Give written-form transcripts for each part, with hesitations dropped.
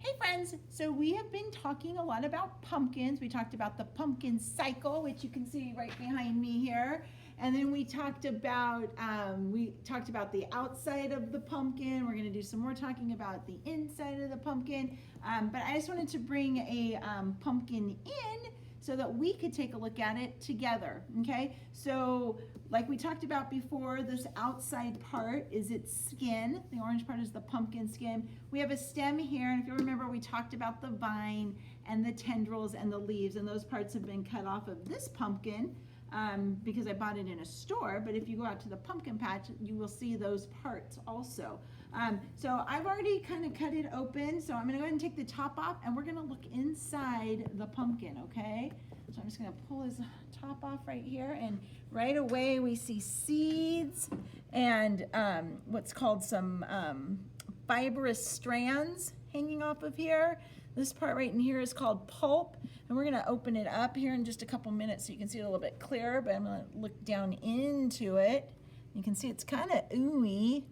Hey friends, so we have been talking a lot about pumpkins. We talked about the pumpkin cycle, which you can see right behind me here. And then we talked about the outside of the pumpkin. We're going to do some more talking about the inside of the pumpkin. But I just wanted to bring a pumpkin in so that we could take a look at it together. Okay, so like we talked about before, this outside part is its skin. The orange part is the pumpkin skin. We have a stem here, and if you remember, we talked about the vine and the tendrils and the leaves, and those parts have been cut off of this pumpkin because I bought it in a store. But if you go out to the pumpkin patch, you will see those parts also. So I've already kind of cut it open, so I'm going to go ahead and take the top off, and we're going to look inside the pumpkin, okay? So I'm just going to pull his top off right here, and right away we see seeds and what's called some fibrous strands hanging off of here. This part right in here is called pulp, and we're going to open it up here in just a couple minutes so you can see it a little bit clearer, but I'm going to look down into it. You can see it's kind of ooey.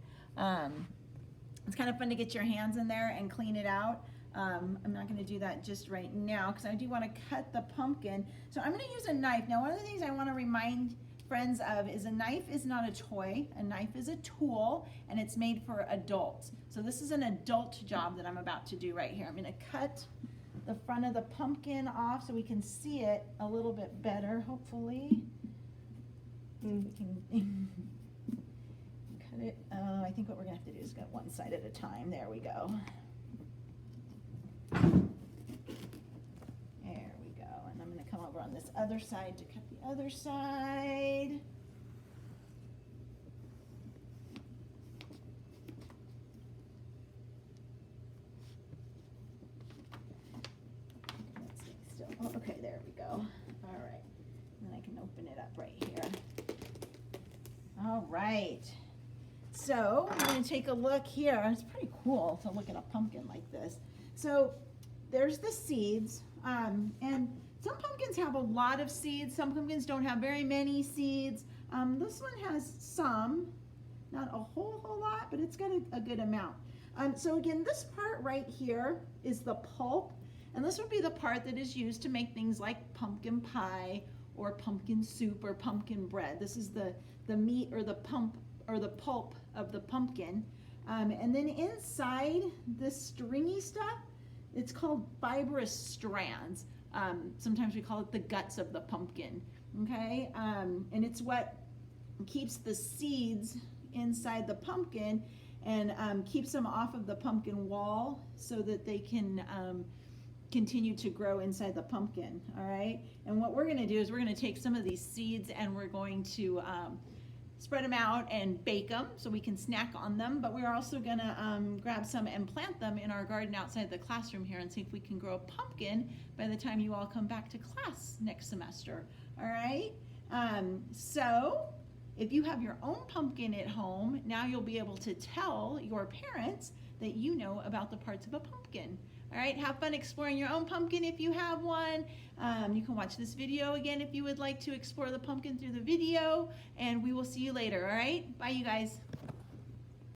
It's kind of fun to get your hands in there and clean it out. I'm not going to do that just right now because I do want to cut the pumpkin. So I'm going to use a knife. Now, one of the things I want to remind friends of is a knife is not a toy. A knife is a tool, and it's made for adults. So this is an adult job that I'm about to do right here. I'm going to cut the front of the pumpkin off so we can see it a little bit better, hopefully. We can cut it. I think what we're going to have to do is cut one side at a time. There we go. There we go. And I'm going to come over on this other side to cut the other side. Let's see, still. Oh, okay, there we go. All right. And then I can open it up right here. All right. So I'm going to take a look here. It's pretty cool to look at a pumpkin like this. So there's the seeds, and some pumpkins have a lot of seeds. Some pumpkins don't have very many seeds. This one has some, not a whole lot, but it's got a good amount. So again, this part right here is the pulp, and this would be the part that is used to make things like pumpkin pie or pumpkin soup or pumpkin bread. This is the meat or the pulp of the pumpkin. And then inside this stringy stuff, it's called fibrous strands. Sometimes we call it the guts of the pumpkin, okay? And it's what keeps the seeds inside the pumpkin and keeps them off of the pumpkin wall so that they can continue to grow inside the pumpkin, all right? And what we're going to do is we're going to take some of these seeds and we're going to spread them out and bake them so we can snack on them, but we're also going to grab some and plant them in our garden outside the classroom here and see if we can grow a pumpkin by the time you all come back to class next semester, all right? So if you have your own pumpkin at home, now you'll be able to tell your parents that you know about the parts of a pumpkin. All right, have fun exploring your own pumpkin if you have one. You can watch this video again if you would like to explore the pumpkin through the video, and we will see you later, all right? Bye, you guys.